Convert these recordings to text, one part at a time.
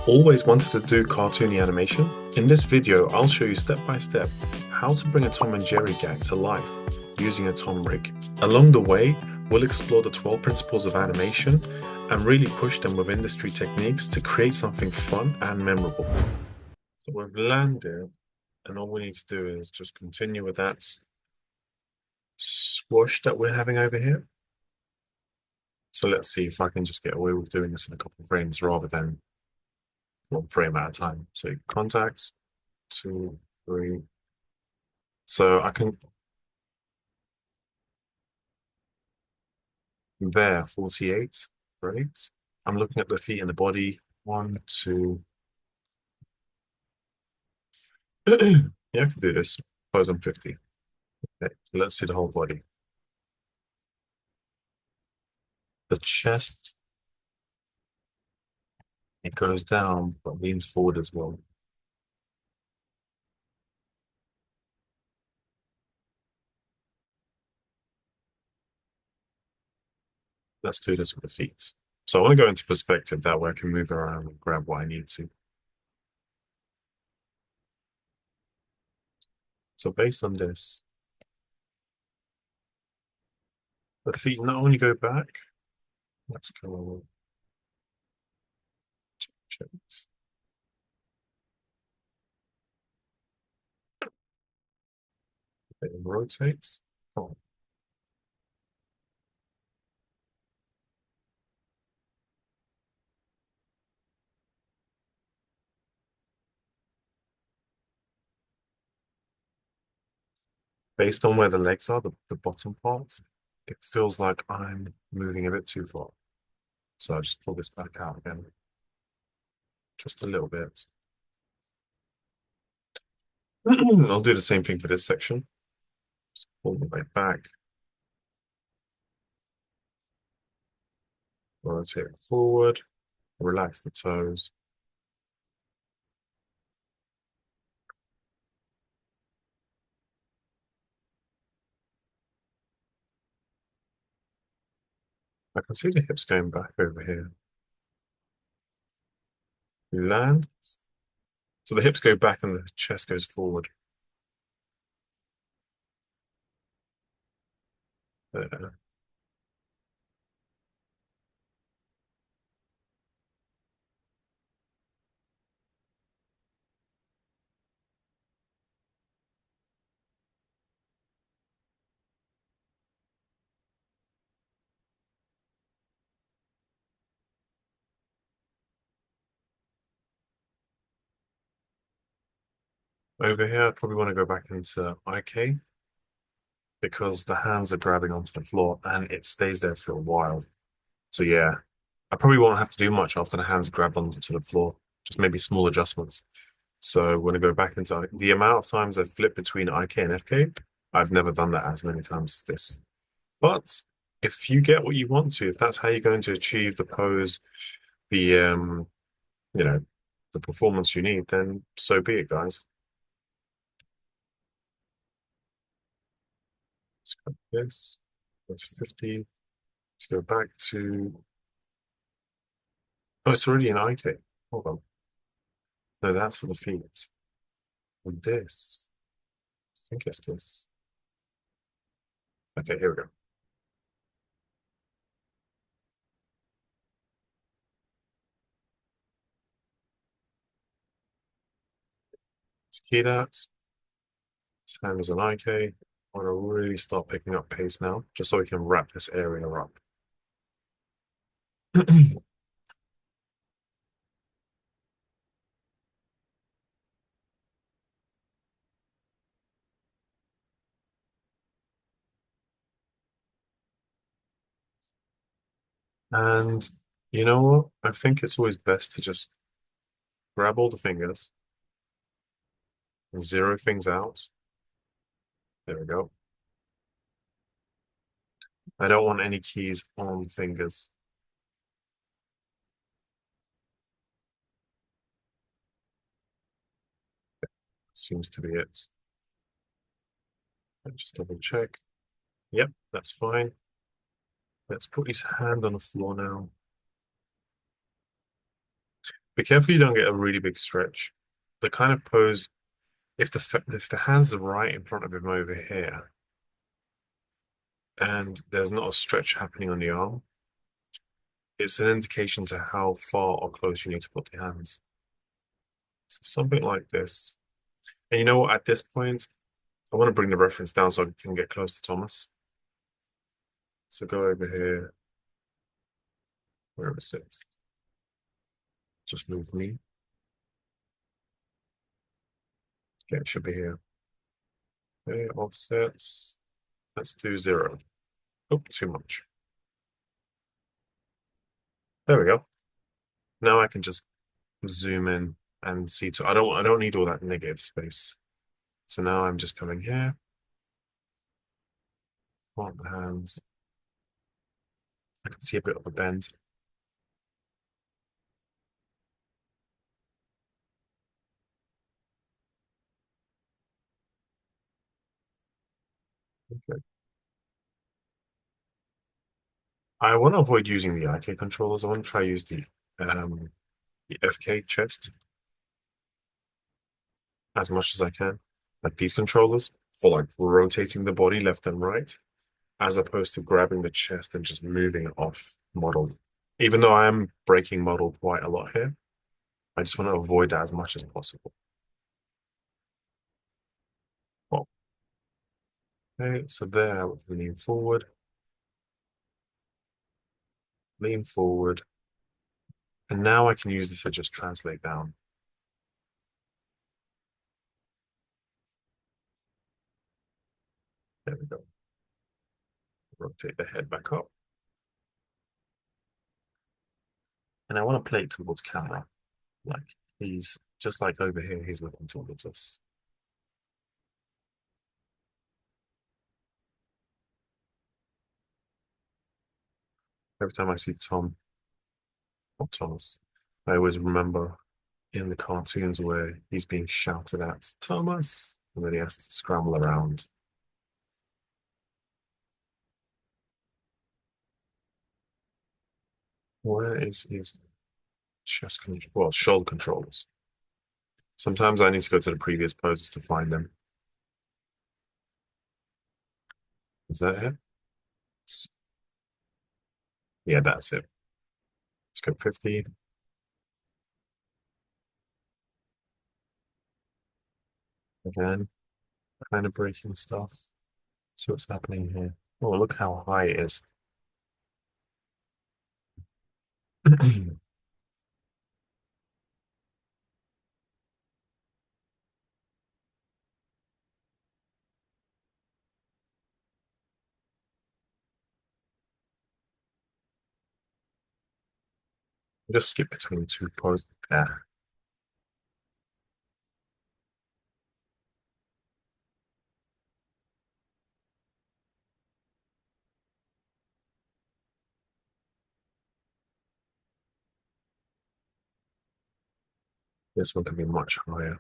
Always wanted to do cartoony animation? In this video, I'll show you step by step how to bring a Tom and Jerry gag to life using a Tom rig. Along the way, we'll explore the 12 principles of animation and really push them with industry techniques to create something fun and memorable. So we've landed, and all we need to do is just continue with that squash that we're having over here. So let's see if I can just get away with doing this in a couple of frames rather than one frame at a time. So contacts, 2, 3. So I can there 48. Right. I'm looking at the feet and the body. 1, 2. Yeah, I can do this. Suppose I'm 50. Okay, so let's see the whole body. The chest, it goes down but leans forward as well. Let's do this with the feet. So I want to go into perspective, that way I can move around and grab what I need to. So based on this, the feet not only go back, let's go check it. It rotates. Oh. Based on where the legs are, the bottom parts, it feels like I'm moving a bit too far. So I just pull this back out again. Just a little bit. I'll do the same thing for this section. Just pull the leg back. Rotate it forward. Relax the toes. I can see the hips going back over here. You land. So the hips go back and the chest goes forward. There. Over here, I probably want to go back into IK because the hands are grabbing onto the floor and it stays there for a while. So yeah, I probably won't have to do much after the hands grab onto the floor, just maybe small adjustments. So we're going to go back into the amount of times I've flipped between IK and FK. I've never done that as many times as this. But if you get what you want to, if that's how you're going to achieve the pose, the you know, the performance you need, then so be it, guys. Let's cut this. That's 50. Let's go back to. Oh, it's already an IK. Hold on. No, that's for the feet. And this. I think it's this. Okay, here we go. Let's key that. This hand is an IK. I want to really start picking up pace now, just so we can wrap this area up. And you know what? I think it's always best to just grab all the fingers and zero things out. There we go. I don't want any keys on fingers. Seems to be it. Just double check. Yep, that's fine. Let's put his hand on the floor now. Be careful you don't get a really big stretch. The kind of pose, if the hands are right in front of him over here, and there's not a stretch happening on the arm, it's an indication to how far or close you need to put the hands. So something like this. And you know what? At this point, I want to bring the reference down so I can get close to Thomas. So go over here, wherever it sits. Just move me. Okay, it should be here. Okay, offsets. Let's do 0. Oh, too much. There we go. Now I can just zoom in and see. I don't need all that negative space. So now I'm just coming here. Want the hands. I can see a bit of a bend. Okay. I want to avoid using the IK controllers. I want to try use the FK chest as much as I can. Like these controllers for like rotating the body left and right, as opposed to grabbing the chest and just moving it off model. Even though I am breaking model quite a lot here, I just want to avoid that as much as possible. Well, okay, so there, lean forward, and now I can use this to just translate down. There we go. Rotate the head back up. And I want to play it towards camera. Like he's just like over here, he's looking towards us. Every time I see Tom or Thomas, I always remember in the cartoons where he's being shouted at, Thomas, and then he has to scramble around. Where is his chest control? Well, shoulder controls. Sometimes I need to go to the previous poses to find them. Is that it? Yeah, that's it. Let's go 50. Again, kind of breaking stuff. See what's happening here. Oh, look how high it is. Just skip between two poses there. This one can be much higher.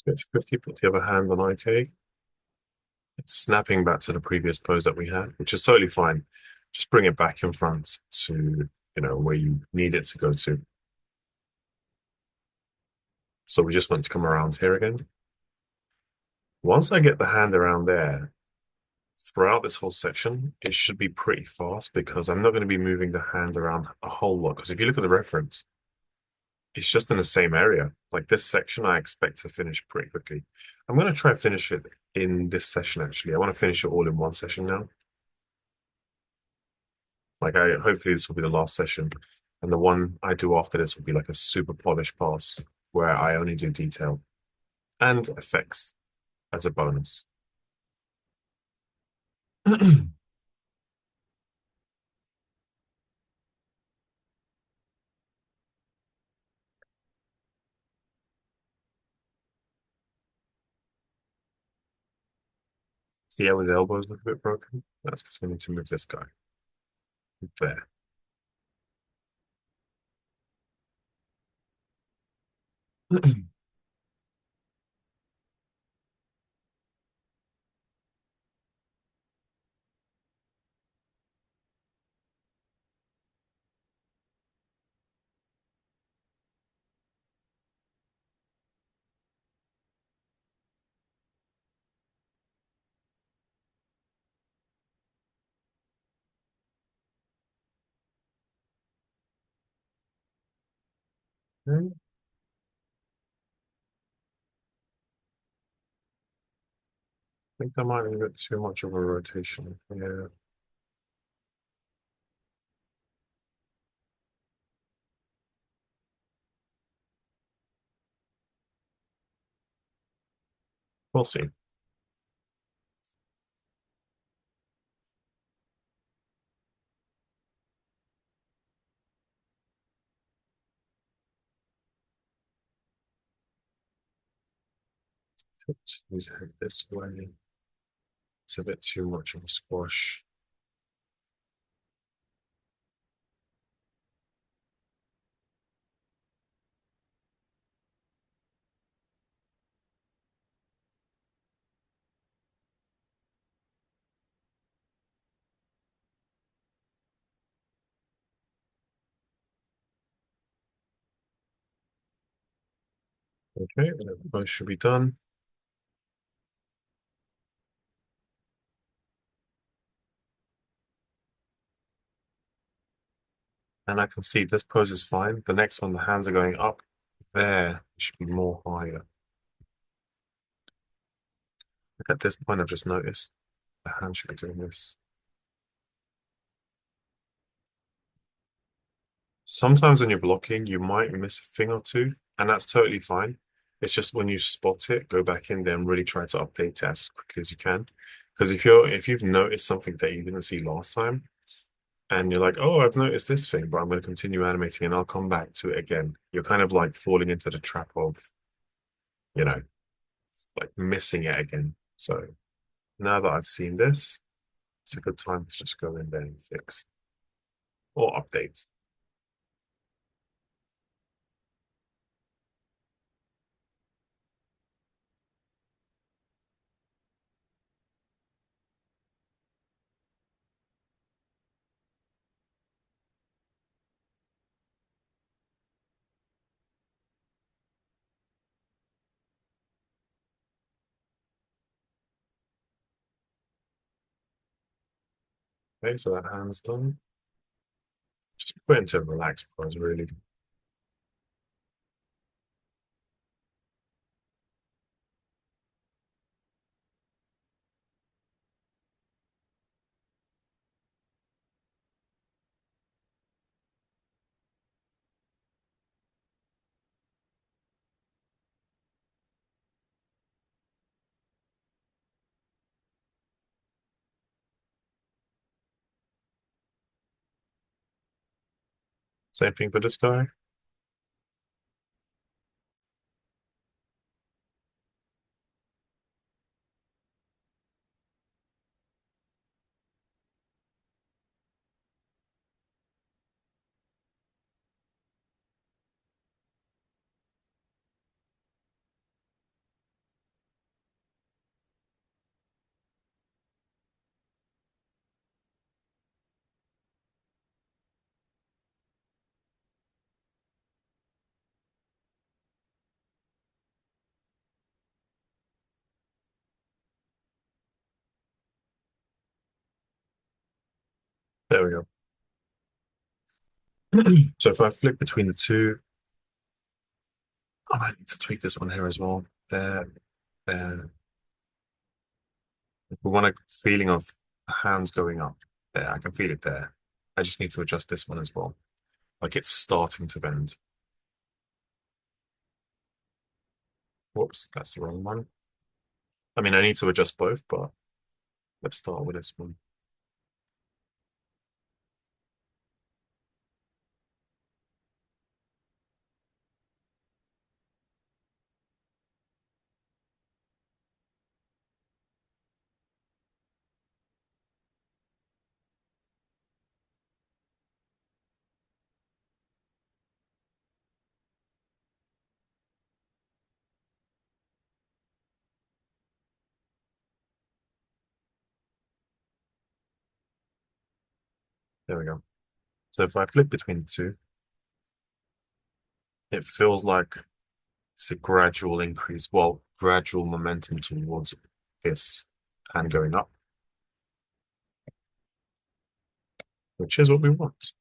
Let's go to 50, put the other hand on IK. It's snapping back to the previous pose that we had, which is totally fine. Just bring it back in front to, where you need it to go to. So we just want to come around here again. Once I get the hand around there, throughout this whole section, it should be pretty fast because I'm not going to be moving the hand around a whole lot. Because if you look at the reference, it's just in the same area. Like this section, I expect to finish pretty quickly. I'm going to try finish it in this session, actually. I want to finish it all in one session now. Like hopefully this will be the last session. And the one I do after this will be like a super polished pass where I only do detail and effects as a bonus. See how his elbows look a bit broken? That's because we need to move this guy. There. I think that might be a bit too much of a rotation. Yeah, we'll see. Put his head this way. It's a bit too much of a squash. Okay, both should be done. And I can see this pose is fine. The next one, the hands are going up. There, it should be more higher. At this point, I've just noticed the hand should be doing this. Sometimes when you're blocking, you might miss a thing or two, and that's totally fine. It's just when you spot it, go back in there and really try to update it as quickly as you can. Because if you've noticed something that you didn't see last time, and you're like, oh, I've noticed this thing, but I'm going to continue animating and I'll come back to it again. You're kind of like falling into the trap of, you know, like missing it again. So now that I've seen this, it's a good time to just go in there and fix or update. Okay, so that hand's done. Just put it into a relaxed pose, really. Same thing for this guy. There we go. So if I flick between the two, I might need to tweak this one here as well. There, there. We want a feeling of hands going up. There, I can feel it there. I just need to adjust this one as well. Like it's starting to bend. Whoops, that's the wrong one. I mean, I need to adjust both, but let's start with this one. There we go. So if I flip between the two, it feels like it's a gradual increase, well, gradual momentum towards this hand going up, which is what we want.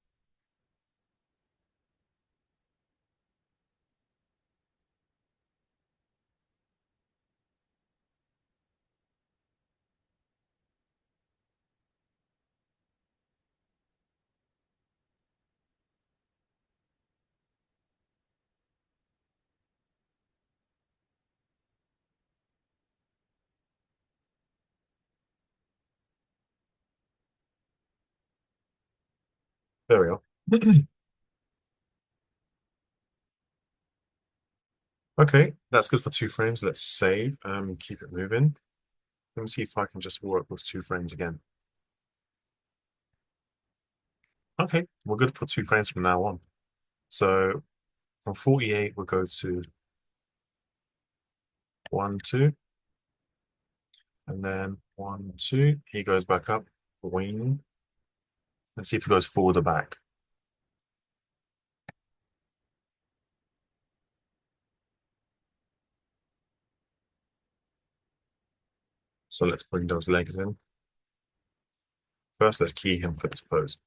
There we go. Okay, that's good for 2 frames. Let's save and keep it moving. Let me see if I can just work with 2 frames again. Okay, we're good for 2 frames from now on. So from 48, we'll go to 1, 2, and then 1, 2. He goes back up, wing. Let's see if he goes forward or back. So let's bring those legs in. First, let's key him for this pose.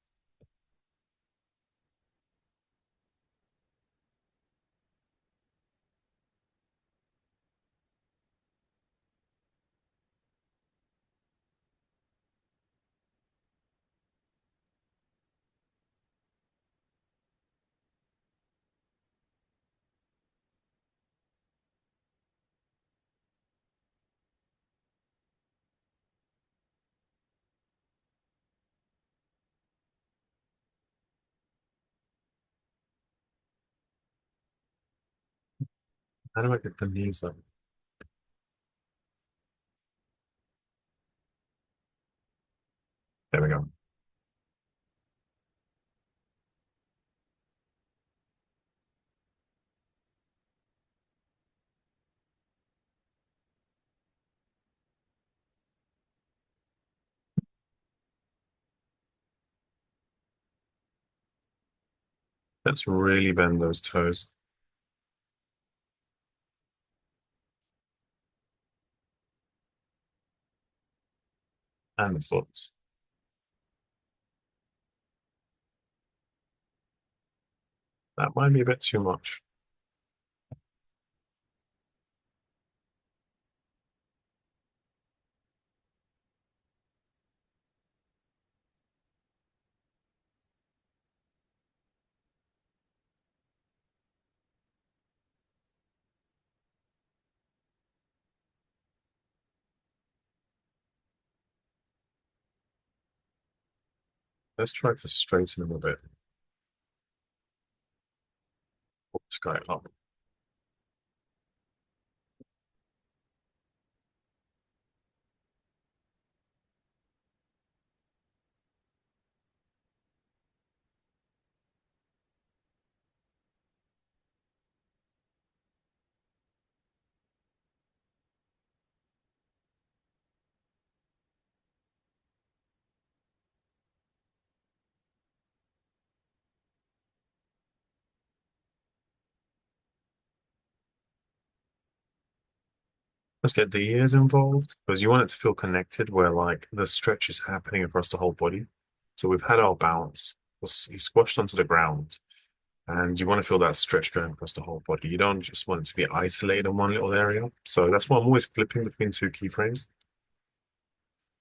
How do I get the knees up? There we go. Let's really bend those toes and the foot. That might be a bit too much. Let's try to straighten him a bit. Pull this guy up. Let's get the ears involved because you want it to feel connected where like the stretch is happening across the whole body. So we've had our bounce. He squashed onto the ground and you want to feel that stretch going across the whole body. You don't just want it to be isolated in one little area. So that's why I'm always flipping between 2 keyframes.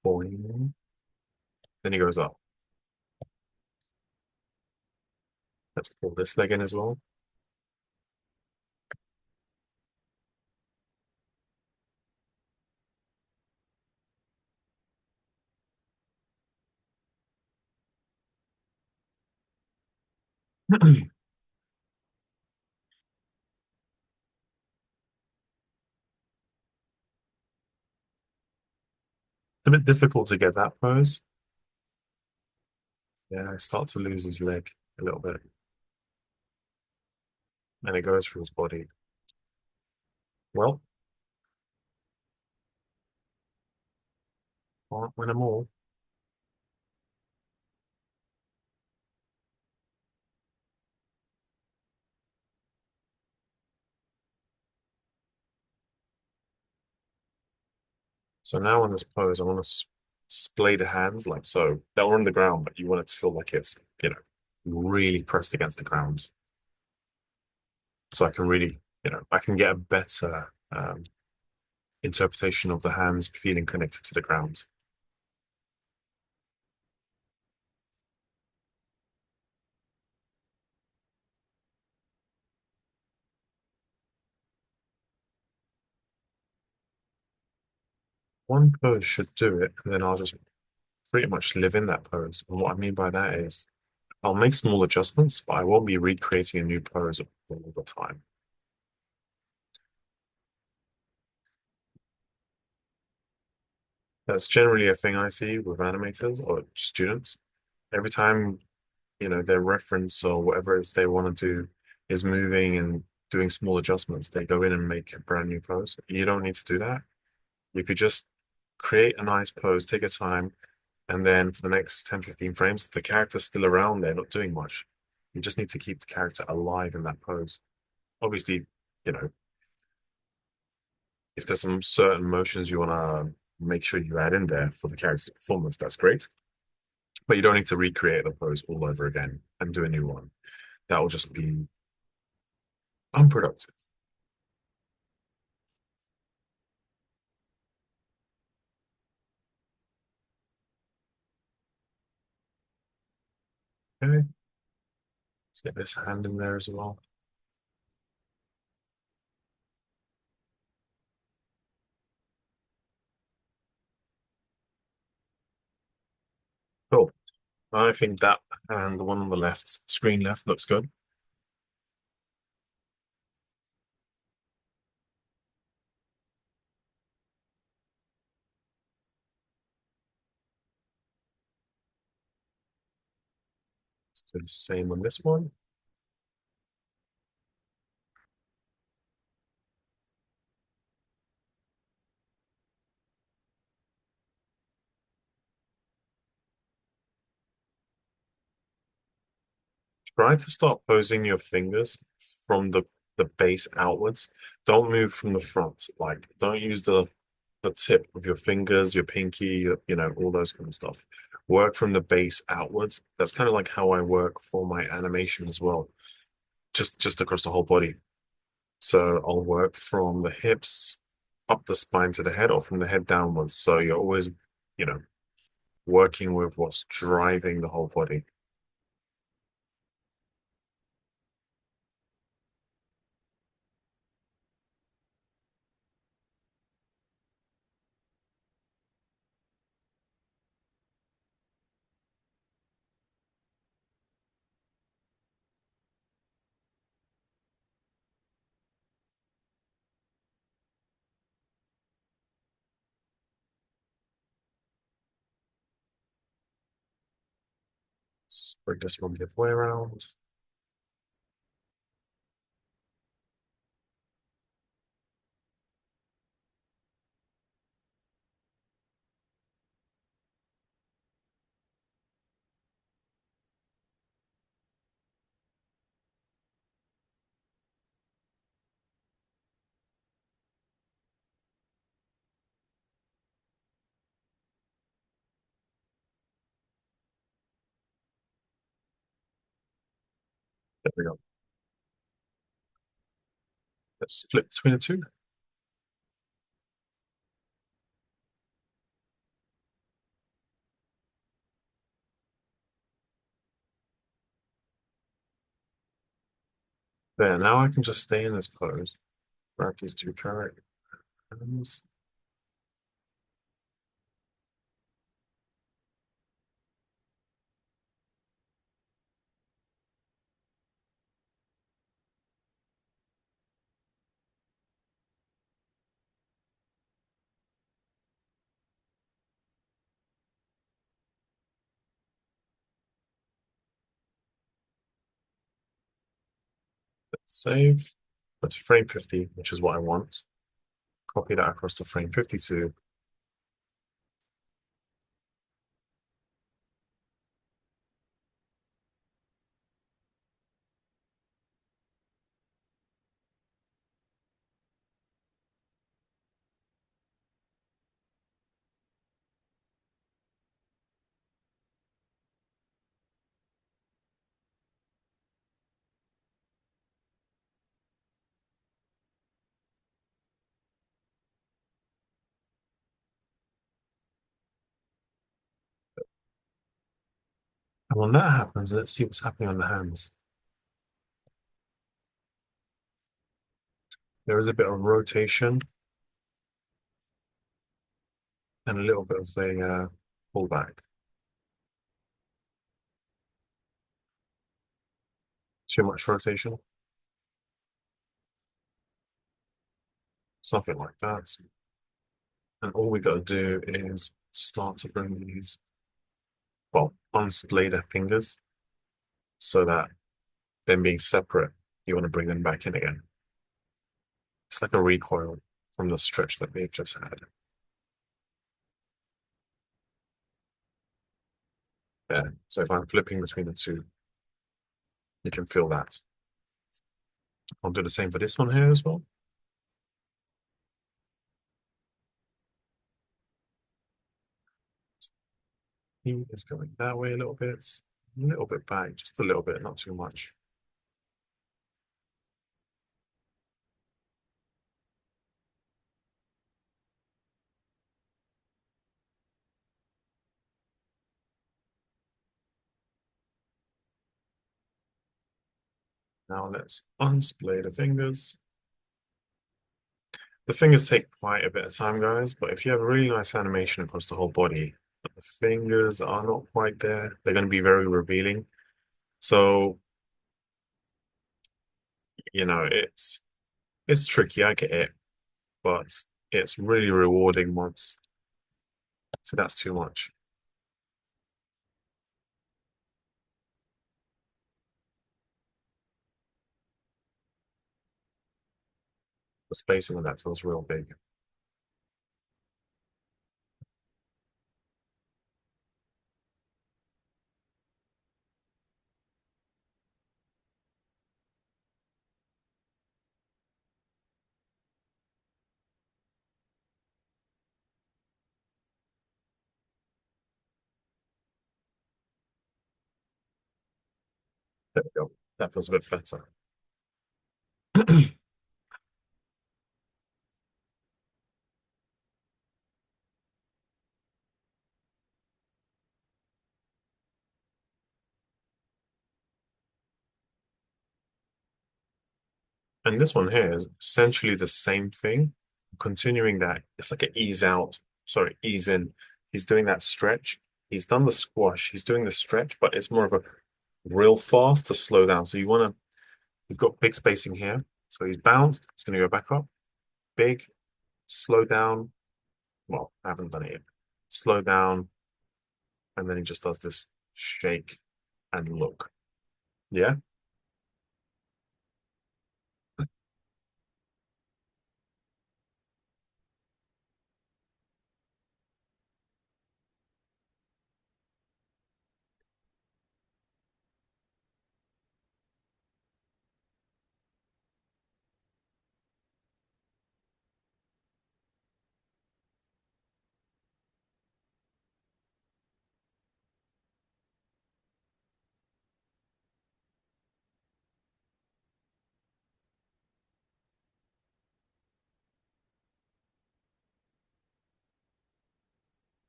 Boing. Then he goes up. Let's pull this leg in as well. It's a bit difficult to get that pose. Yeah, I start to lose his leg a little bit. And it goes through his body. Well, can't win them all. So now in this pose, I want to splay the hands like so. They're on the ground, but you want it to feel like it's, really pressed against the ground. So I can really, I can get a better interpretation of the hands feeling connected to the ground. One pose should do it, and then I'll just pretty much live in that pose. And what I mean by that is I'll make small adjustments, but I won't be recreating a new pose all the time. That's generally a thing I see with animators or students. Every time, their reference or whatever it is they want to do is moving and doing small adjustments, they go in and make a brand new pose. You don't need to do that. You could just create a nice pose, take your time, and then for the next 10, 15 frames, the character's still around there, not doing much. You just need to keep the character alive in that pose. Obviously, you know, if there's some certain motions you want to make sure you add in there for the character's performance, that's great. But you don't need to recreate the pose all over again and do a new one. That will just be unproductive. Okay, let's get this hand in there as well. Cool. I think that and the one on the left, screen left, looks good. Let's do the same on this one. Try to start posing your fingers from the base outwards. Don't move from the front. Like, don't use the tip of your fingers, your pinky, all those kind of stuff. Work from the base outwards. That's kind of like how I work for my animation as well, just across the whole body. So I'll work from the hips up the spine to the head or from the head downwards. So you're always, you know, working with what's driving the whole body. Let's bring this one the other way around. There we go. Let's flip between the two. There, now I can just stay in this pose. Grab these two characters. Save. Go to frame 50, which is what I want. Copy that across to frame 52. And when that happens, let's see what's happening on the hands. There is a bit of rotation and a little bit of a pullback. Too much rotation, something like that. And all we got to do is start to bring these, well, unsplay their fingers so that them being separate, you want to bring them back in again. It's like a recoil from the stretch that they've just had. Yeah. So if I'm flipping between the two, you can feel that. I'll do the same for this one here as well. He is going that way a little bit back, just a little bit, not too much. Now let's unsplay the fingers. The fingers take quite a bit of time, guys, but if you have a really nice animation across the whole body, but the fingers are not quite there, they're going to be very revealing. So, it's tricky, I get it, but it's really rewarding once. So that's too much. The spacing on that feels real big. There we go. That feels a bit better. And this one here is essentially the same thing. Continuing that, it's like an ease out, sorry, ease in. He's doing that stretch. He's done the squash. He's doing the stretch, but it's more of a real fast to slow down. So you've got big spacing here. So he's bounced. He's going to go back up. Big, slow down. Well, I haven't done it yet. Slow down. And then he just does this shake and look. Yeah.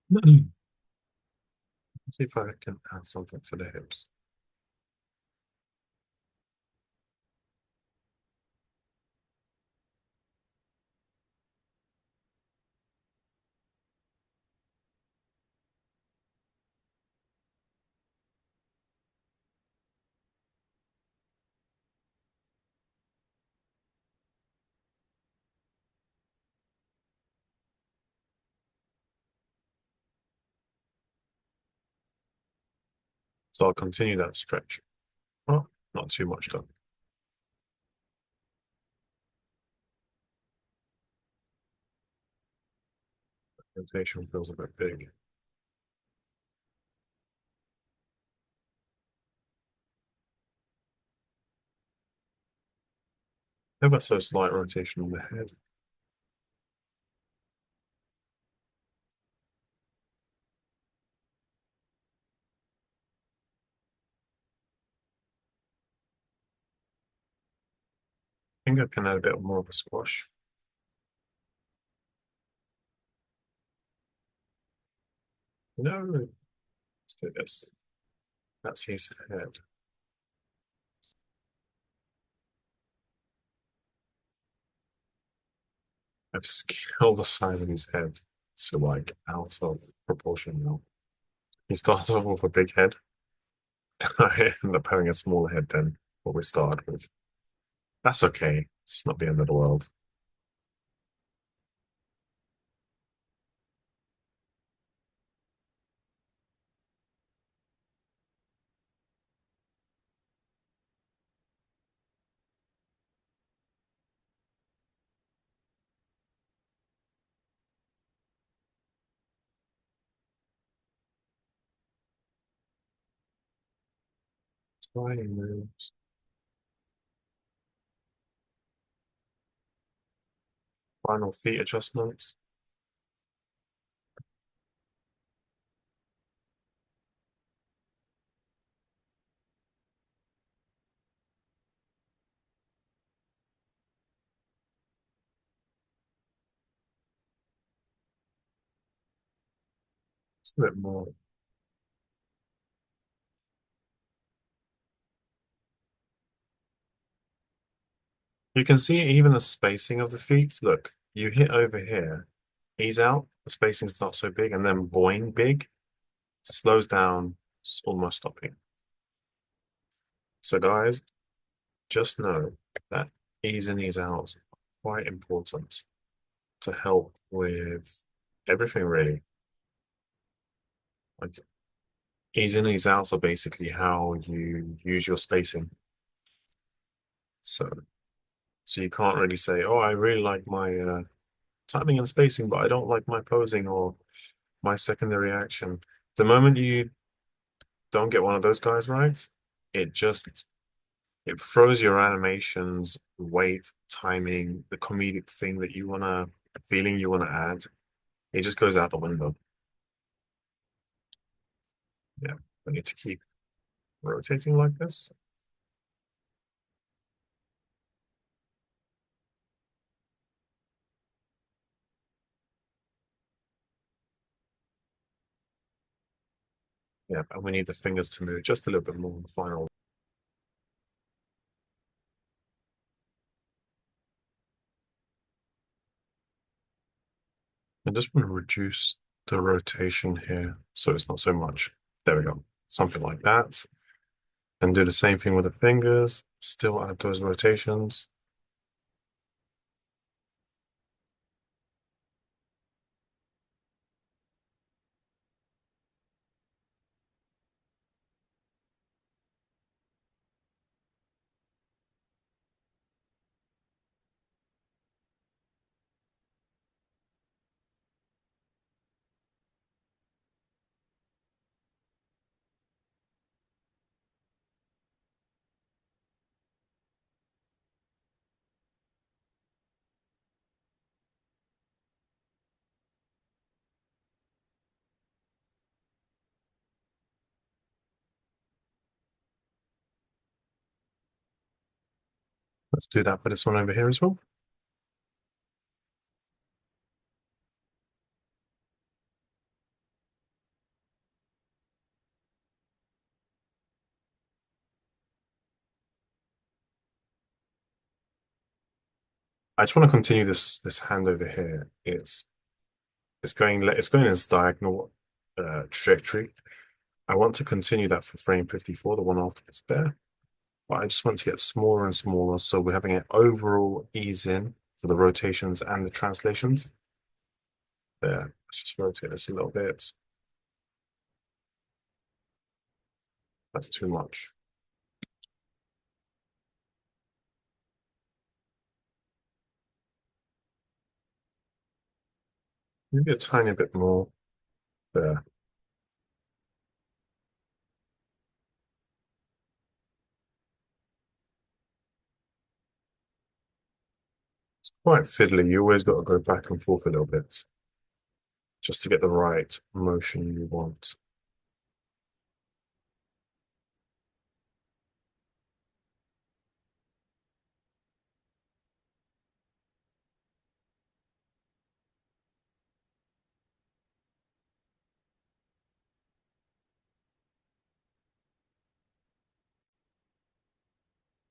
Let's see if I can add something to the hips. So I'll continue that stretch. Oh, not too much though. Rotation feels a bit big. Ever so slight rotation on the head. I think I can add a bit more of a squash. No, let's do this. That's his head. I've scaled the size of his head to like out of proportion now. He starts off with a big head. I end up having a smaller head than what we started with. That's okay. It's not the end of the world. Tiny moves. Final feet adjustments. Just a bit more. You can see even the spacing of the feet. Look, you hit over here, ease out, the spacing's not so big, and then boing big, slows down, it's almost stopping. So guys, just know that ease in, ease out is quite important to help with everything really. Like ease in, ease outs are basically how you use your spacing. So so you can't really say, oh, I really like my timing and spacing, but I don't like my posing or my secondary action. The moment you don't get one of those guys right, it just it throws your animations, weight, timing, the comedic thing that you wanna, feeling you wanna add. It just goes out the window. Yeah, I need to keep rotating like this. Yeah, and we need the fingers to move just a little bit more in the final. I just want to reduce the rotation here so it's not so much. There we go. Something like that. And do the same thing with the fingers. Still add those rotations. Let's do that for this one over here as well. I just want to continue this hand over here. It's going in its diagonal trajectory. I want to continue that for frame 54, the one after it's there. But I just want to get smaller and smaller, so we're having an overall ease in for the rotations and the translations. There, let's just rotate this a little bit. That's too much. Maybe a tiny bit more there. It's quite fiddly. You always got to go back and forth a little bit just to get the right motion you want.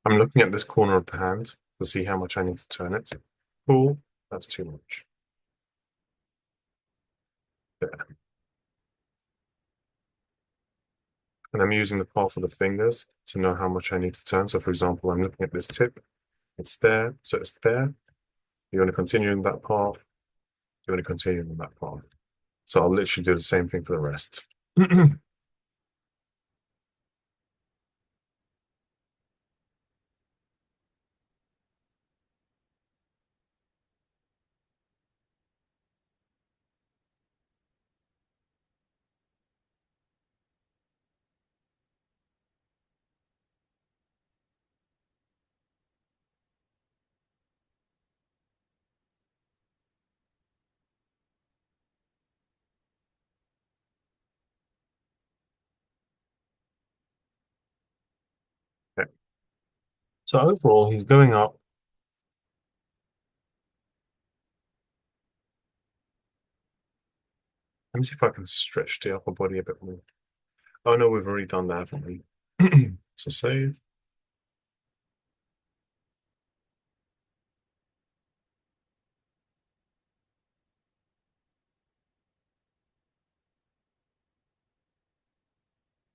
I'm looking at this corner of the hand to see how much I need to turn it. Cool, that's too much. There. And I'm using the path of the fingers to know how much I need to turn. So for example, I'm looking at this tip, it's there, so it's there. You want to continue in that path, you want to continue in that path. So I'll literally do the same thing for the rest. Okay. So overall, he's going up. Let me see if I can stretch the upper body a bit more. Oh no, we've already done that, haven't we? So save.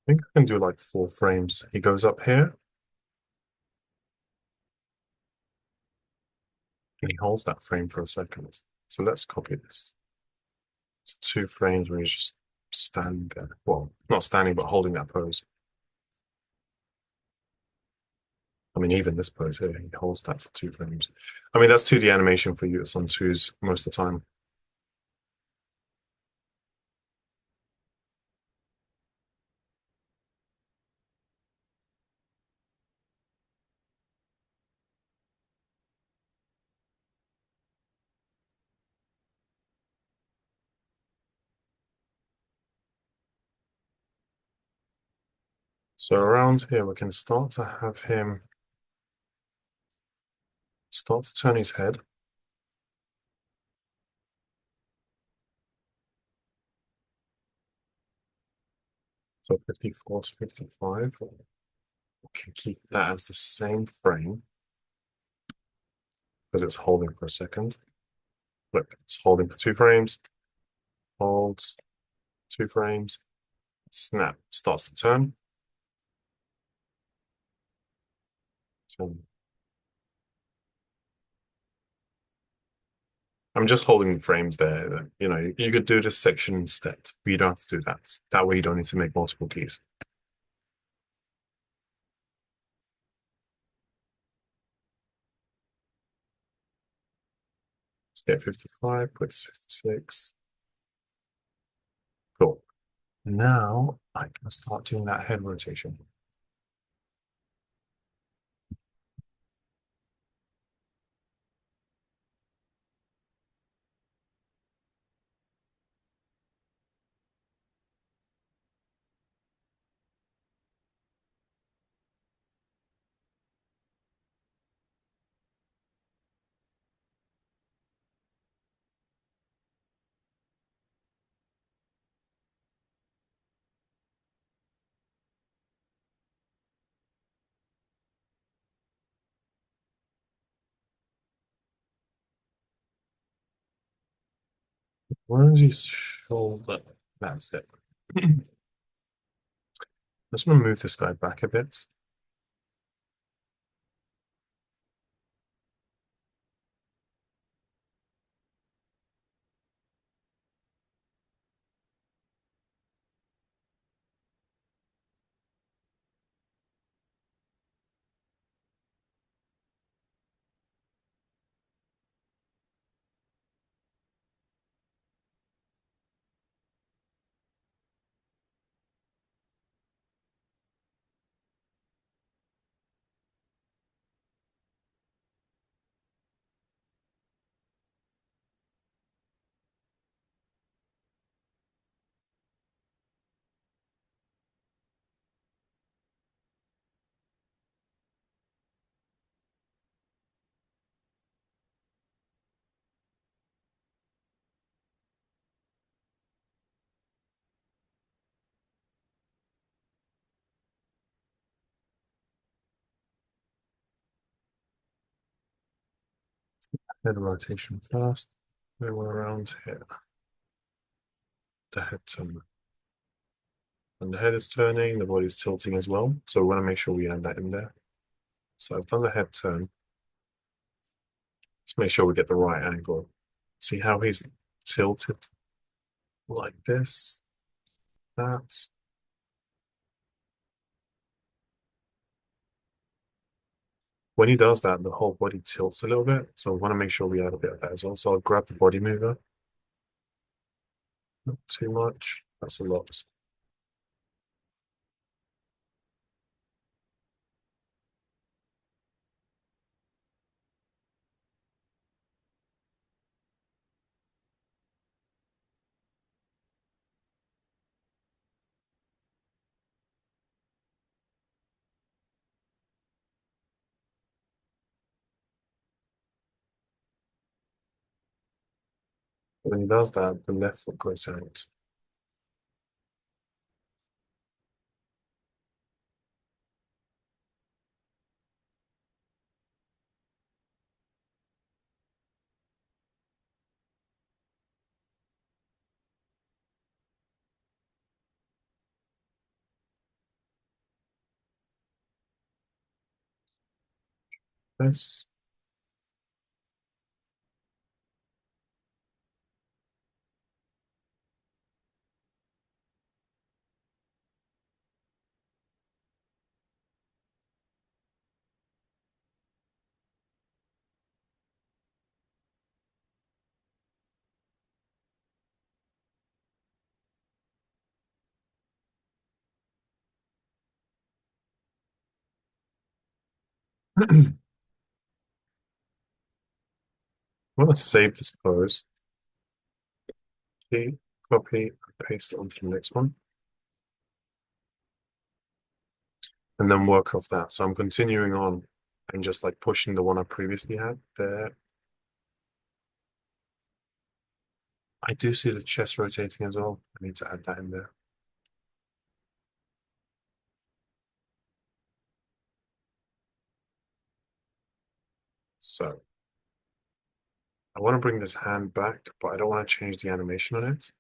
I think I can do like 4 frames. He goes up here and he holds that frame for a second. So let's copy this. So 2 frames where he's just standing there. Well, not standing, but holding that pose. I mean, even this pose here, he holds that for 2 frames. I mean, that's 2D animation for you. It's on twos most of the time. So around here, we can start to have him start to turn his head. So 54 to 55. We can keep that as the same frame because it's holding for a second. Look, it's holding for 2 frames, holds 2 frames, snap, starts to turn. So I'm just holding the frames there. You know, you could do this section instead, but you don't have to do that. That way you don't need to make multiple keys. Let's get 55, put 56. Cool. Now I can start doing that head rotation. Where is his shoulder? That's it. Let's move this guy back a bit. Head rotation first. Then we're around here. The head turn. And the head is turning, the body's tilting as well. So we want to make sure we add that in there. So I've done the head turn. Let's make sure we get the right angle. See how he's tilted like this, that. When he does that, the whole body tilts a little bit. So we want to make sure we add a bit of that as well. So I'll grab the body mover. Not too much. That's a lot. When he does that, the left foot goes out. This. I want to save this pose. Okay, copy, paste it onto the next one. And then work off that. So I'm continuing on and just like pushing the one I previously had there. I do see the chest rotating as well. I need to add that in there. So I want to bring this hand back, but I don't want to change the animation on it.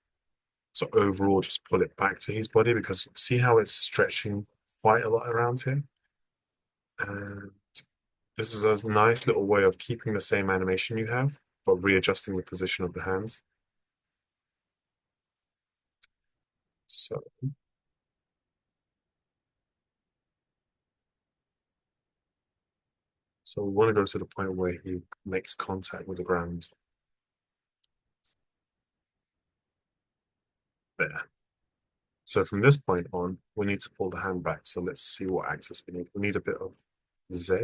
So overall, just pull it back to his body because see how it's stretching quite a lot around here? And this is a nice little way of keeping the same animation you have, but readjusting the position of the hands. So, so we want to go to the point where he makes contact with the ground. There. So from this point on, we need to pull the hand back. So let's see what axis we need. We need a bit of Z.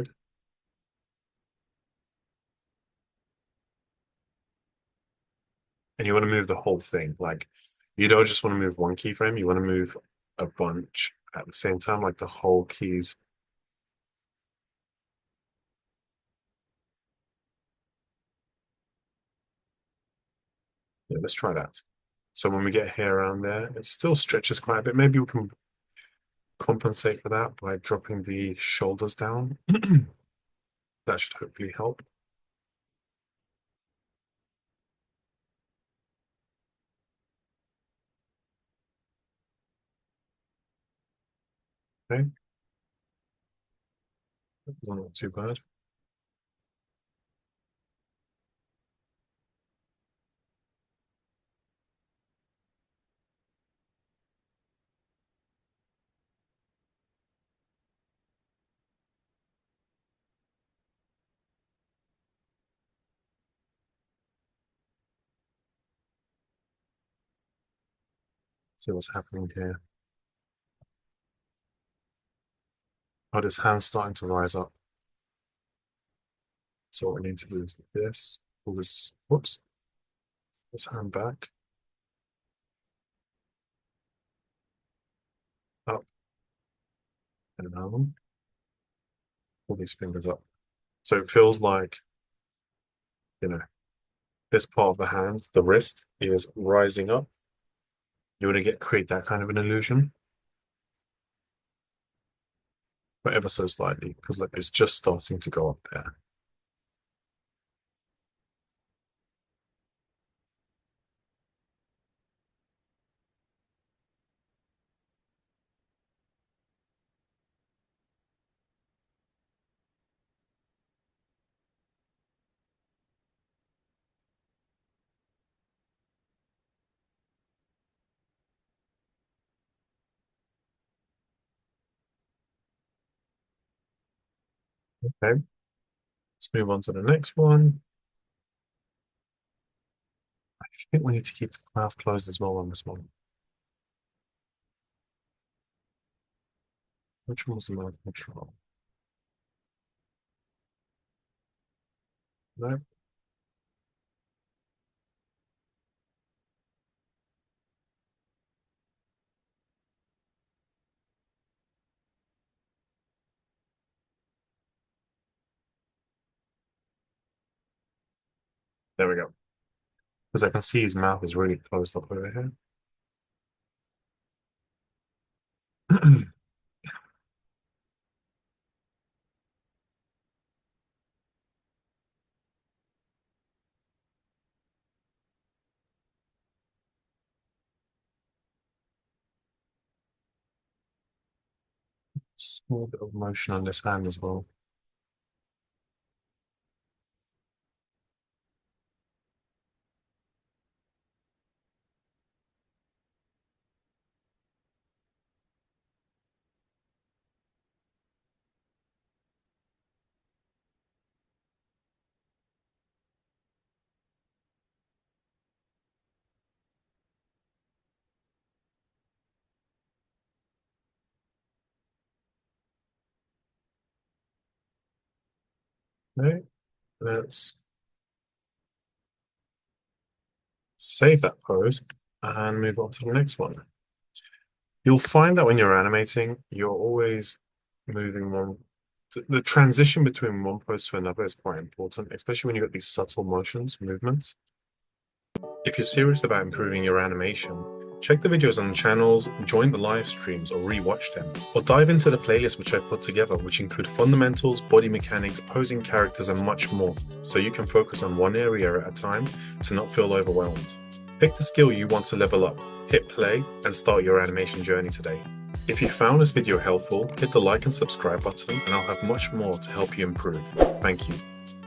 And you want to move the whole thing. Like you don't just want to move one keyframe, you want to move a bunch at the same time, like the whole keys. Yeah, let's try that. So when we get here around there, it still stretches quite a bit. Maybe we can compensate for that by dropping the shoulders down. That should hopefully help. Okay, that's not too bad. See what's happening here. Oh, this hand's starting to rise up. So what we need to do is this, pull this, whoops, this hand back, up, and down. Pull these fingers up. So it feels like, you know, this part of the hand, the wrist, is rising up. You want to create that kind of an illusion, but ever so slightly, because look, it's just starting to go up there. Okay, let's move on to the next one. I think we need to keep the mouth closed as well on this one. Which one was the mouth control? No, there we go. Because I can see his mouth is really closed up over here. Small bit of motion on this hand as well. Okay, let's save that pose and move on to the next one. You'll find that when you're animating, you're always moving one. The transition between one pose to another is quite important, especially when you get these subtle motions, movements. If you're serious about improving your animation, check the videos on the channels, join the live streams or rewatch them, or dive into the playlist which I put together, which include fundamentals, body mechanics, posing characters, and much more, so you can focus on one area at a time to not feel overwhelmed. Pick the skill you want to level up, hit play, and start your animation journey today. If you found this video helpful, hit the like and subscribe button, and I'll have much more to help you improve. Thank you.